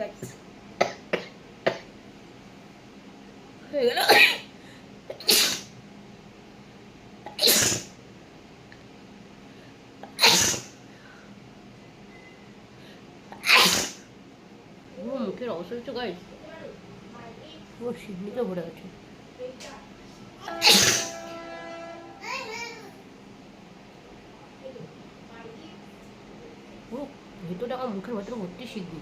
Guys হয়ে গেল। মুখের অবস্থা হচ্ছে গাইস, পুরো সিডনিতে ভরে গেছে। পুরো ভেতরটা আমার মুখের ভেতরে ভর্তি সিডনি।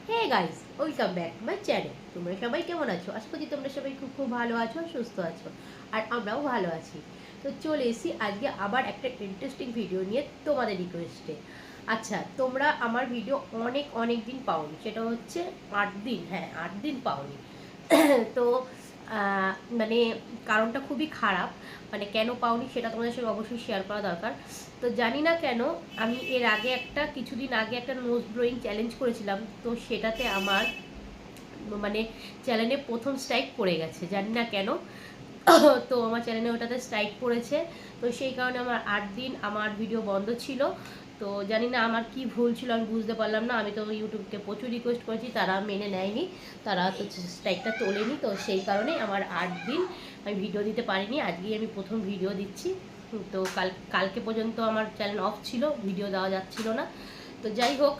Hey guys, welcome back my channel. তোমরা সবাই কেমন আছো? আশা করি তোমরা সবাই খুব খুব ভালো আছো, সুস্থ আছো, আর আমরাও ভালো আছি। তো চলে এসেছি আজকে আবার একটা ইন্টারেস্টিং ভিডিও নিয়ে তোমাদের রিকোয়েস্টে। আচ্ছা, তোমরা আমার ভিডিও অনেক অনেক দিন পাওনি, সেটা হচ্ছে 8 দিন, হ্যাঁ 8 দিন পাওনি। তো মানে কারণটা খুবই খারাপ, মানে কেন পাওনি সেটা তোমাদের সঙ্গে অবশ্যই শেয়ার করা দরকার। তো জানি না কেন, আমি এর আগে কিছুদিন আগে একটা নোজ ড্রয়িং চ্যালেঞ্জ করেছিলাম, তো সেটাতে আমার মানে চ্যানেলে প্রথম স্ট্রাইক পড়ে গেছে, জানি না কেন। তো আমার চ্যানেলে ওটাতে স্ট্রাইক পড়েছে, তো সেই কারণে আমার 8 দিন আমার ভিডিও বন্ধ ছিল। তো জানি না আমার কি ভুল ছিল, আমি বুঝতে পারলাম না। আমি তো ইউটিউবকে প্রচুর রিকোয়েস্ট করেছি, তারা মেনে নেয়নি, তারা তো স্ট্রাইকটা তোলেনি। তো সেই কারণে আমার 8 দিন আমি ভিডিও দিতে পারিনি। আজকেই আমি প্রথম ভিডিও দিচ্ছি। তো কালকে পর্যন্ত আমার চ্যানেল অফ ছিল, ভিডিও দেওয়া যাচ্ছিল না। তো যাই হোক,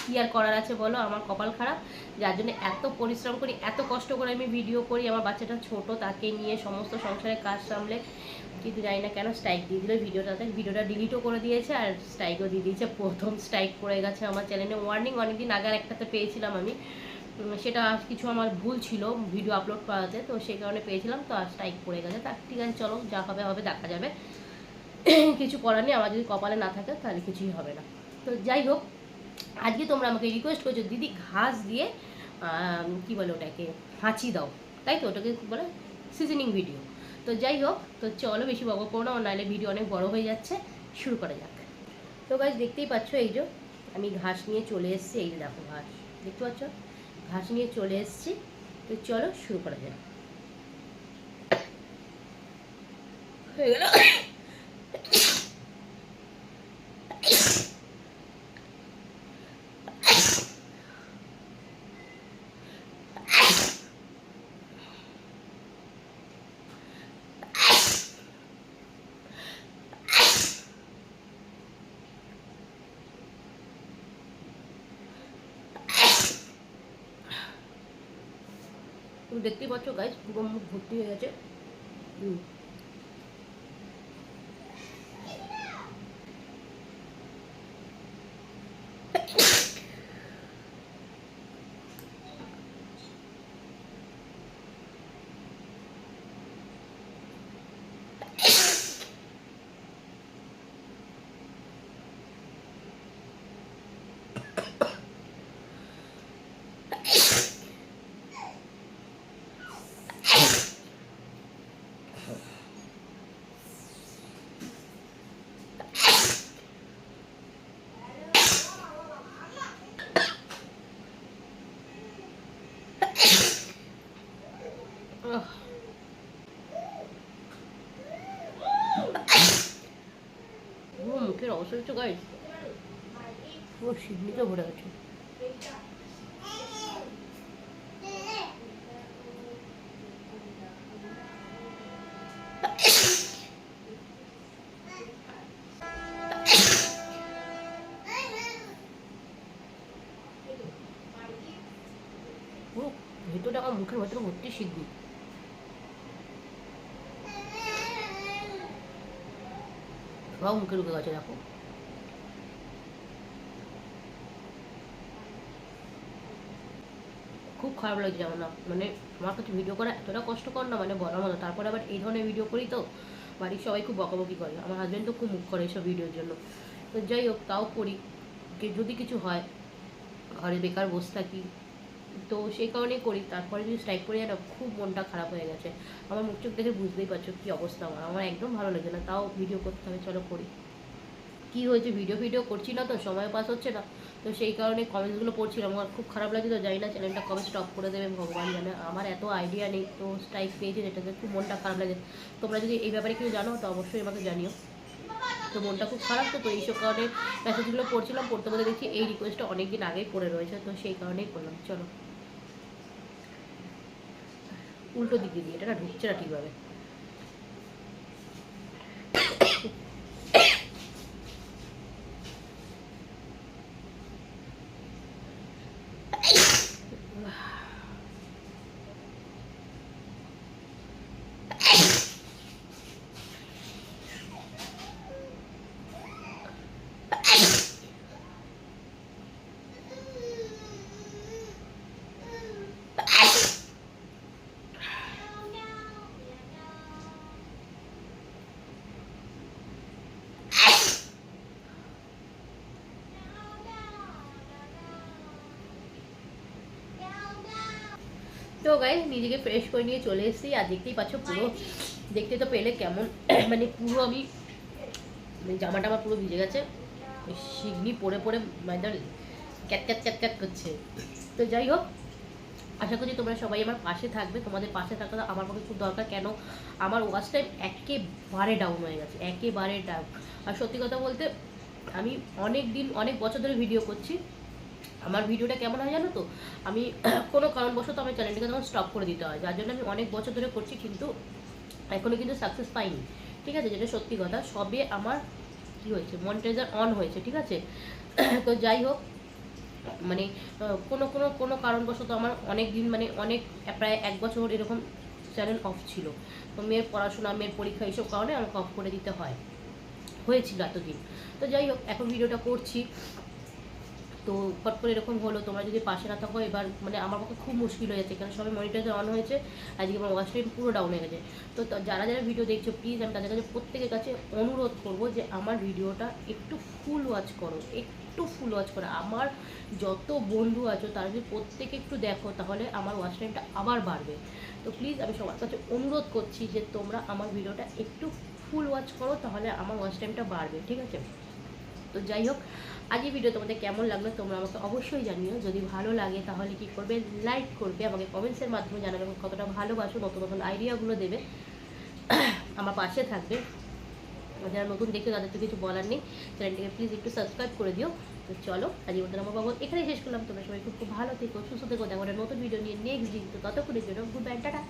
কী আর করার আছে বলো, আমার কপাল খারাপ, যার জন্য এত পরিশ্রম করি, এত কষ্ট করে আমি ভিডিও করি। আমার বাচ্চাটা ছোট, তাকে নিয়ে সমস্ত সংসারের কাজ সামলে, কিন্তু জানি না কেন স্ট্রাইক দিয়ে দিল ভিডিওটা ডিলিটও করে দিয়েছে, আর স্ট্রাইকও দিয়ে দিয়েছে। প্রথম স্ট্রাইক পড়ে গেছে আমার চ্যানেলে। ওয়ার্নিং অনেকদিন আগে একটাতে পেয়েছিলাম আমি, সেটা কিছু আমার ভুল ছিল ভিডিও আপলোড করাতে, তো সেই কারণে পেয়েছিলাম। তো আর স্ট্রাইক পড়ে গেছে, তা ঠিক আছে, চলো যা হবে হবে, দেখা যাবে। কিছু করার নেই, আমার যদি কপালে না থাকে তাহলে কিছুই হবে না। তো যাই হোক, আজকে তোমরা আমাকে রিকোয়েস্ট করছো দিদি ঘাস দিয়ে কি বলে ওটাকে, হাঁচি দাও, তাই তো ওটাকে বলে সিজনিং ভিডিও। তো যাই হোক, তো চলো বেশি বকবক করো না, নাহলে ভিডিও অনেক বড় হয়ে যাচ্ছে। শুরু করা যাক। তো গাছ দেখতেই পাচ্ছ, এই যে আমি ঘাস নিয়ে চলে এসেছি। এই যে দেখো ঘাস দেখতে পাচ্ছ, ঘাস নিয়ে চলে এসেছি। তো চলো শুরু করা যাক। হয়ে গেল। তুমি দেখতেই পাচ্ছ গাইস, পুরো মুখ ভর্তি হয়ে গেছে। মুখের অবস্থা হচ্ছে গাইস, পুরো সিডনিতে ভরে গেছে। পুরো ভেতরটা আমার মুখের ভেতরে ভর্তি সিডনি। সব মুখে ঢুকে গেছে, দেখো। খুব খারাপ লাগছে আমার না, মানে আমার কাছে ভিডিও করা এতটা কষ্টকর না, মানে বলার মতো। তারপরে আবার এই ধরনের ভিডিও করি, তো বাড়ির সবাই খুব বকাবকি করে, আমার হাজব্যান্ড তো খুব মুখ করে এইসব ভিডিওর জন্য। তো যাই হোক, তাও করি, যদি কিছু হয়, ঘরে বেকার বসে থাকি, তো সেই কারণেই করি। তারপরে যদি স্ট্রাইক করে যায় না, খুব মনটা খারাপ হয়ে গেছে আমার। মুখ চোখ দেখে বুঝতেই পারছো কী অবস্থা আমার, আমার একদম ভালো লাগছে না। তাও ভিডিও করতে হবে, চলো করি। কী হয়েছে, ভিডিও করছি না তো, সময় পাস হচ্ছে না, তো সেই কারণে কমেন্টসগুলো পড়ছিলাম, আমার খুব খারাপ লাগছে। তো জানি না চ্যানেলটা কবে স্টপ করে দেবে ভগবান জানে, আমার এত আইডিয়া নেই। তো স্ট্রাইক পেয়েছে যেটাতে খুব মনটা খারাপ লাগে। তোমরা যদি এই ব্যাপারে কেউ জানো তো অবশ্যই আমাকে জানিও। তো মনটা খুব খারাপ, তো এইসব কারণে মেসেজগুলো পড়ছিলাম, পড়তে পড়তে দেখছি এই রিকোয়েস্টটা অনেক দিন আগেই পড়ে রয়েছে। তো সেই কারণেই করলাম। চলো উল্টো দিকে দিয়ে, এটা না ঢুকছে না ঠিকভাবে। তো গাইস নিজেকে ফ্রেশ করে নিয়ে চলে এসেছি, আর দেখতেই পাচ্ছ পুরো, দেখতে তো পেলে কেমন মানে পুরো আমি জামাটা আমার পুরো ভিজে গেছে, শিগনি পরে পরে মানে ক্যাট ক্যাট ক্যাট ক্যাট করছে। তো যাই হোক, আশা করি তোমরা সবাই আমার পাশে থাকবে। তোমাদের পাশে থাকাটা আমার পক্ষে খুব দরকার। কেন আমার ওয়াচ টাইম একেবারে ডাউন হয়ে গেছে, একেবারে ডাউন। আর সত্যি কথা বলতে আমি অনেক দিন অনেক বছর ধরে ভিডিও করছি। আমার ভিডিওটা কেমন হয় জানো তো, আমি কোনো কারণবশত আমার চ্যানেলটাকে তখন স্টপ করে দিতে হয়, যার জন্য আমি অনেক বছর ধরে করছি, কিন্তু এখনও কিন্তু সাকসেস পাইনি। ঠিক আছে, যেটা সত্যি কথা। সবে আমার কি হয়েছে, মনিটাইজার অন হয়েছে, ঠিক আছে। তো যাই হোক, মানে কোনো কোনো কোনো কারণবশত আমার অনেক দিন মানে অনেক প্রায় 1 বছর এরকম চ্যানেল অফ ছিল। তো মেয়ের পড়াশোনা, মেয়ের পরীক্ষা, এইসব কারণে আমাকে অফ করে দিতে হয়েছিল এতদিন। তো যাই হোক, এখন ভিডিওটা করছি। তো ফট করে এরকম হলো, তোমরা যদি পাশে না থাকো এবার মানে আমার পক্ষে খুব মুশকিল হয়ে যাচ্ছে, কারণ সবাই মনিটাইজার অন হয়েছে, আজকে আমার ওয়াচ টাইম পুরো ডাউন হয়ে গেছে। তো যারা যারা ভিডিও দেখছো প্লিজ আমি তাদের কাছে প্রত্যেকের কাছে অনুরোধ করবো যে আমার ভিডিওটা একটু ফুল ওয়াচ করো, একটু ফুল ওয়াচ করো। আমার যত বন্ধু আছো তারা যদি প্রত্যেকে একটু দেখো, তাহলে আমার ওয়াচ টাইমটা আবার বাড়বে। তো প্লিজ আমি সবার কাছে অনুরোধ করছি যে তোমরা আমার ভিডিওটা একটু ফুল ওয়াচ করো, তাহলে আমার ওয়াচ টাইমটা বাড়বে, ঠিক আছে। তো যাই হোক, আজ এই ভিডিও তোমাদের কেমন লাগলো তোমরা আমাকে অবশ্যই জানিও। যদি ভালো লাগে তাহলে কি করবে, লাইক করবে, আমাকে কমেন্টসের মাধ্যমে জানাবে কতটা ভালোবাসো, নতুন নতুন আইডিয়াগুলো দেবে, আমার পাশে থাকবে। যারা নতুন দেখছো তাদের তো কিছু বলার নেই, চ্যানেলটিকে প্লিজ একটু সাবস্ক্রাইব করে দিও। তো চলো আজ এই মধ্যে আমার বাবু এখানেই শেষ করলাম। তোমরা সবাই খুব ভালো থেকো, সুস্থ থেকো। দেখো একটা নতুন ভিডিও নিয়ে নেক্সট দিন। তো ততক্ষণের জন্য গুড বাই, টাটা।